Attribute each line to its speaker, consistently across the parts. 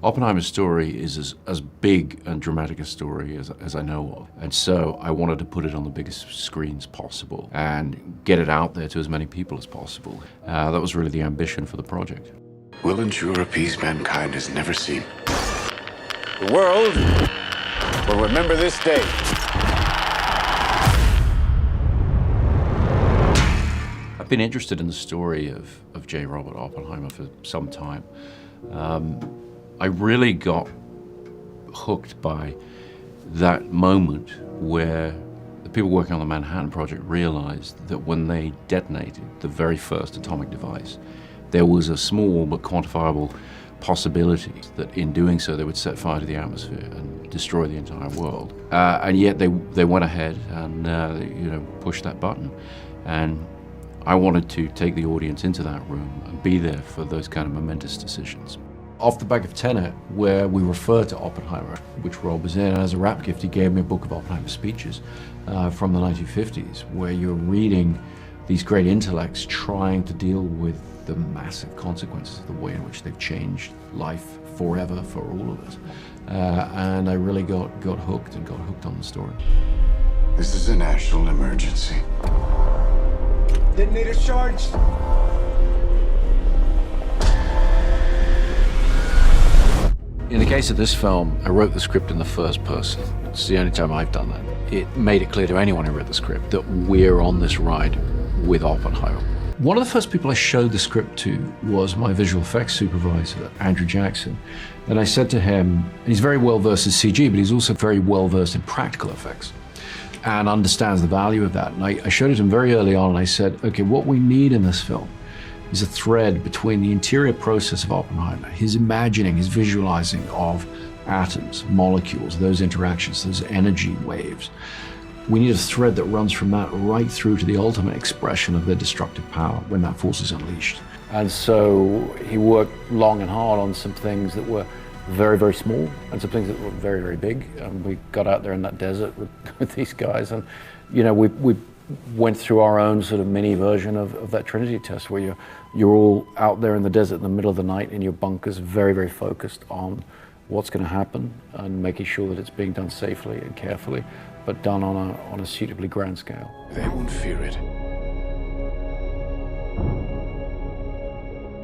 Speaker 1: Oppenheimer's story is as big and dramatic a story as I know of. And so I wanted to put it on the biggest screens possible and get it out there to as many people as possible. That was really the ambition for the project.
Speaker 2: Will ensure a peace mankind has never seen.
Speaker 3: The world will remember this day.
Speaker 1: I've been interested in the story of J. Robert Oppenheimer for some time. I really got hooked by that moment where the people working on the Manhattan Project realized that when they detonated the very first atomic device, there was a small but quantifiable possibility that in doing so they would set fire to the atmosphere and destroy the entire world. And yet they went ahead and pushed that button. And I wanted to take the audience into that room and be there for those kind of momentous decisions. Off the back of Tenet, where we refer to Oppenheimer, which Rob was in, and as a rap gift, he gave me a book of Oppenheimer speeches from the 1950s, where you're reading these great intellects trying to deal with the massive consequences of the way in which they've changed life forever for all of us. And I really got hooked on the story.
Speaker 2: This is a national emergency.
Speaker 4: Detonator charged.
Speaker 1: In the case of this film, I wrote the script in the first person. It's the only time I've done that. It made it clear to anyone who read the script that we're on this ride with Oppenheimer. One of the first people I showed the script to was my visual effects supervisor, Andrew Jackson. And I said to him, he's very well versed in CG, but he's also very well versed in practical effects and understands the value of that. And I showed it to him very early on, and I said, okay, what we need in this film is a thread between the interior process of Oppenheimer, his imagining, his visualizing of atoms, molecules, those interactions, those energy waves. We need a thread that runs from that right through to the ultimate expression of their destructive power when that force is unleashed. And so he worked long and hard on some things that were very, very small and some things that were very, very big. And we got out there in that desert with these guys, and we went through our own sort of mini version of that Trinity test, where you're all out there in the desert in the middle of the night in your bunkers, very, very focused on what's going to happen and making sure that it's being done safely and carefully, but done on a suitably grand scale.
Speaker 2: They won't fear it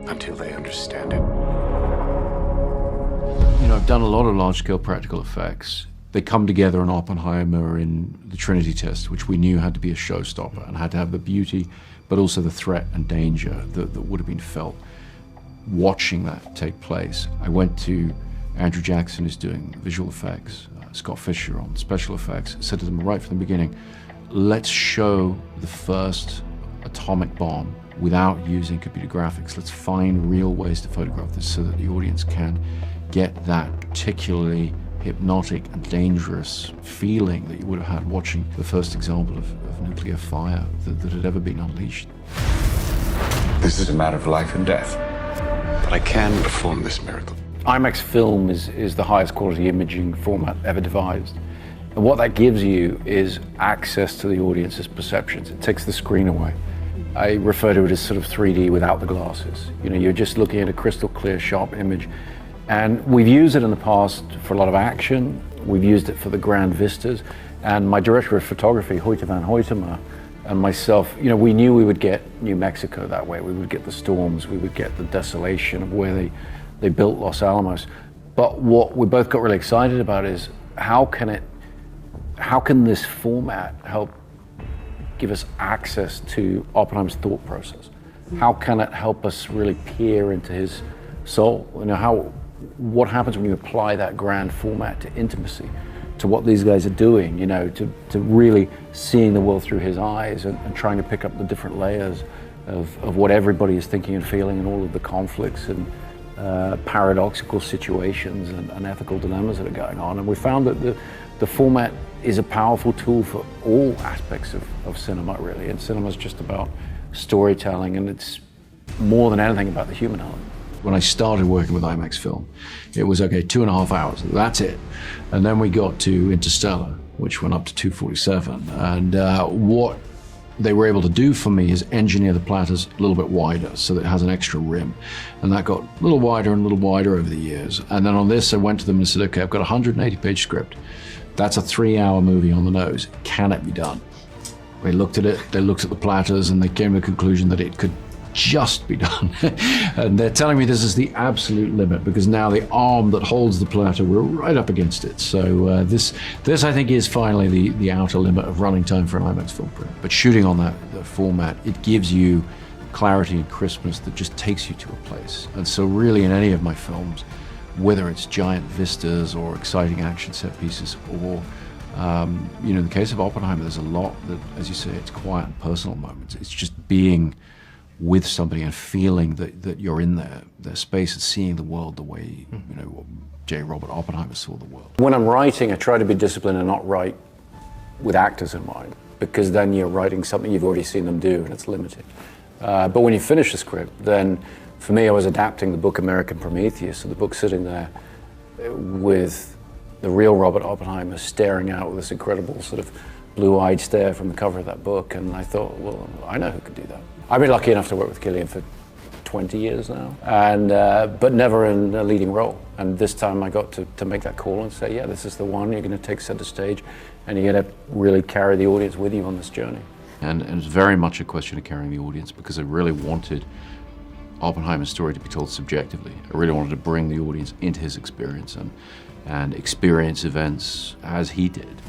Speaker 2: until they understand it.
Speaker 1: I've done a lot of large-scale practical effects. They come together in Oppenheimer in the Trinity test, which we knew had to be a showstopper and had to have the beauty, but also the threat and danger that would have been felt watching that take place. I went to Andrew Jackson, who's doing visual effects, Scott Fisher on special effects, said to them right from the beginning, let's show the first atomic bomb without using computer graphics. Let's find real ways to photograph this so that the audience can get that particularly hypnotic and dangerous feeling that you would have had watching the first example of nuclear fire that had ever been unleashed.
Speaker 2: This is a matter of life and death, but I can perform this miracle.
Speaker 5: IMAX film is the highest quality imaging format ever devised. And what that gives you is access to the audience's perceptions. It takes the screen away. I refer to it as sort of 3D without the glasses. You're just looking at a crystal clear, sharp image. And we've used it in the past for a lot of action. We've used it for the grand vistas. And my director of photography, Hoyte van Hoytema, and myself, we knew we would get New Mexico that way. We would get the storms, we would get the desolation of where they built Los Alamos. But what we both got really excited about is how can this format help give us access to Oppenheimer's thought process? How can it help us really peer into his soul? What happens when you apply that grand format to intimacy, to what these guys are doing, to really seeing the world through his eyes and trying to pick up the different layers of what everybody is thinking and feeling and all of the conflicts and paradoxical situations and ethical dilemmas that are going on. And we found that the format is a powerful tool for all aspects of cinema, really. And cinema is just about storytelling, and it's more than anything about the human element.
Speaker 1: When I started working with IMAX film, it was, okay, 2.5 hours, that's it. And then we got to Interstellar, which went up to 2:47. And what they were able to do for me is engineer the platters a little bit wider so that it has an extra rim. And that got a little wider and a little wider over the years. And then on this, I went to them and said, okay, I've got a 180-page script. That's a 3-hour movie on the nose. Can it be done? They looked at it, they looked at the platters, and they came to the conclusion that it could just be done. And they're telling me this is the absolute limit, because now the arm that holds the platter, we're right up against it. So this I think is finally the outer limit of running time for an IMAX film print. But shooting on that format, it gives you clarity and crispness that just takes you to a place. And so really in any of my films, whether it's giant vistas or exciting action set pieces, or in the case of Oppenheimer, there's a lot that, as you say, it's quiet and personal moments. It's just being with somebody and feeling that you're in their space and seeing the world the way, J. Robert Oppenheimer saw the world.
Speaker 5: When I'm writing, I try to be disciplined and not write with actors in mind, because then you're writing something you've already seen them do and it's limited. But when you finish the script, then for me, I was adapting the book American Prometheus, so the book sitting there with the real Robert Oppenheimer staring out with this incredible sort of blue-eyed stare from the cover of that book, and I thought, well, I know who could do that. I've been lucky enough to work with Cillian for 20 years now, and but never in a leading role. And this time I got to make that call and say, yeah, this is the one. You're going to take center stage, and you're going to really carry the audience with you on this journey.
Speaker 1: And it's very much a question of carrying the audience, because I really wanted Oppenheimer's story to be told subjectively. I really wanted to bring the audience into his experience and experience events as he did.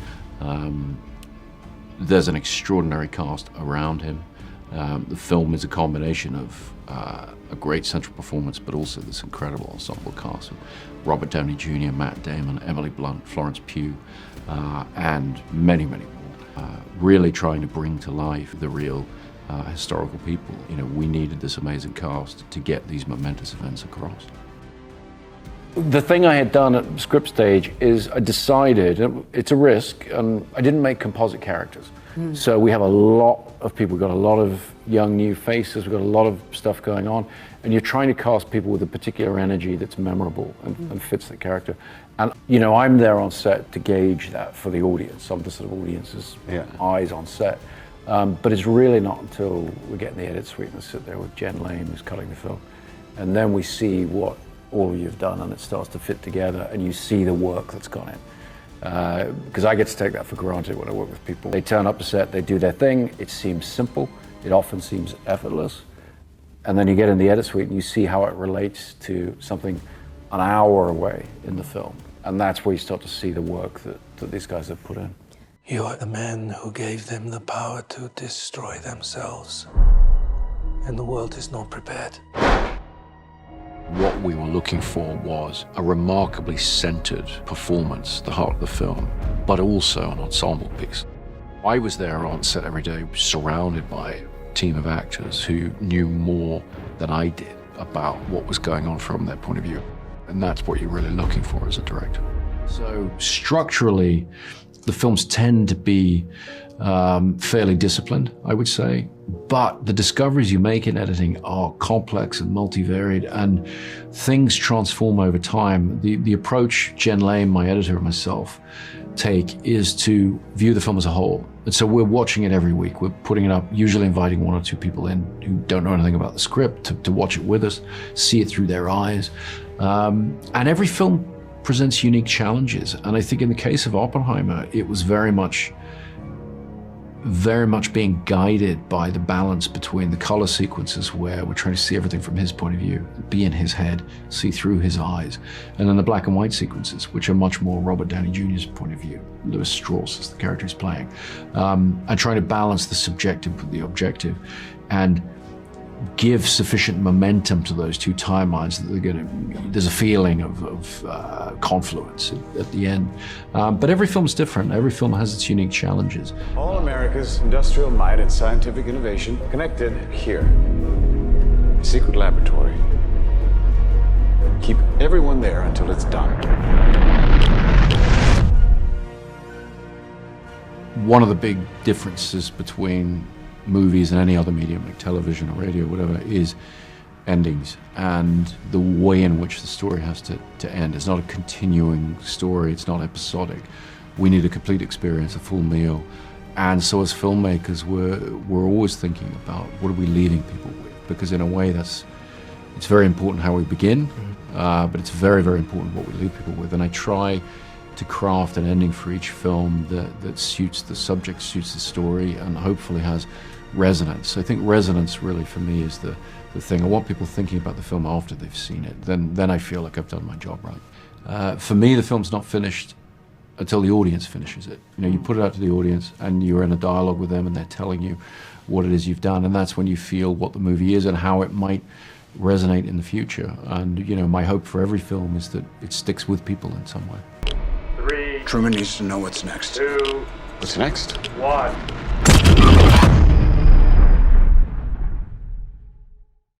Speaker 1: There's an extraordinary cast around him. The film is a combination of a great central performance, but also this incredible ensemble cast of Robert Downey Jr., Matt Damon, Emily Blunt, Florence Pugh, and many, many more. Really trying to bring to life the real historical people. We needed this amazing cast to get these momentous events across.
Speaker 5: The thing I had done at script stage is I decided, it's a risk, and I didn't make composite characters. So we have a lot of people, we've got a lot of young new faces, we've got a lot of stuff going on, and you're trying to cast people with a particular energy that's memorable and fits the character. And I'm there on set to gauge that for the audience. I'm the sort of audience's eyes on set. But it's really not until we get in the edit suite and sit there with Jen Lane, who's cutting the film, and then we see what all of you've done, and it starts to fit together, and you see the work that's gone in. Because I get to take that for granted when I work with people. They turn up to set, they do their thing, it seems simple, it often seems effortless, and then you get in the edit suite and you see how it relates to something an hour away in the film. And that's where you start to see the work that these guys have put in.
Speaker 4: You are the man who gave them the power to destroy themselves. And the world is not prepared.
Speaker 1: What we were looking for was a remarkably centered performance, the heart of the film, but also an ensemble piece. I was there on set every day, surrounded by a team of actors who knew more than I did about what was going on from their point of view. And that's what you're really looking for as a director. So structurally, the films tend to be fairly disciplined, I would say, but the discoveries you make in editing are complex and multivariate, and things transform over time. The approach Jen Lane, my editor, and myself take is to view the film as a whole. And so we're watching it every week. We're putting it up, usually inviting 1 or 2 people in who don't know anything about the script to watch it with us, see it through their eyes. And every film presents unique challenges. And I think in the case of Oppenheimer, it was very much being guided by the balance between the color sequences, where we're trying to see everything from his point of view, be in his head, see through his eyes, and then the black and white sequences, which are much more Robert Downey Jr.'s point of view. Louis Strauss is the character he's playing. And trying to balance the subjective with the objective, and give sufficient momentum to those two timelines that there's a feeling of confluence at the end. But every film's different. Every film has its unique challenges.
Speaker 2: All America's industrial might and scientific innovation connected here. A secret laboratory. Keep everyone there until it's done.
Speaker 1: One of the big differences between movies and any other medium like television or radio, whatever, is endings and the way in which the story has to end. It's not a continuing story, it's not episodic. We need a complete experience, a full meal, And so as filmmakers, we're always thinking about what are we leaving people with? Because in a way, it's very important how we begin, but it's very, very important what we leave people with. And I try to craft an ending for each film that suits the subject, suits the story, and hopefully has resonance. I think resonance really for me is the thing. I want people thinking about the film after they've seen it. Then I feel like I've done my job right. For me, the film's not finished until the audience finishes it. You know, you put it out to the audience and you're in a dialogue with them and they're telling you what it is you've done, and that's when you feel what the movie is and how it might resonate in the future. And you know, my hope for every film is that it sticks with people in some way.
Speaker 6: 3,
Speaker 2: Truman needs to know what's next.
Speaker 6: 2,
Speaker 2: What's next?
Speaker 6: 1.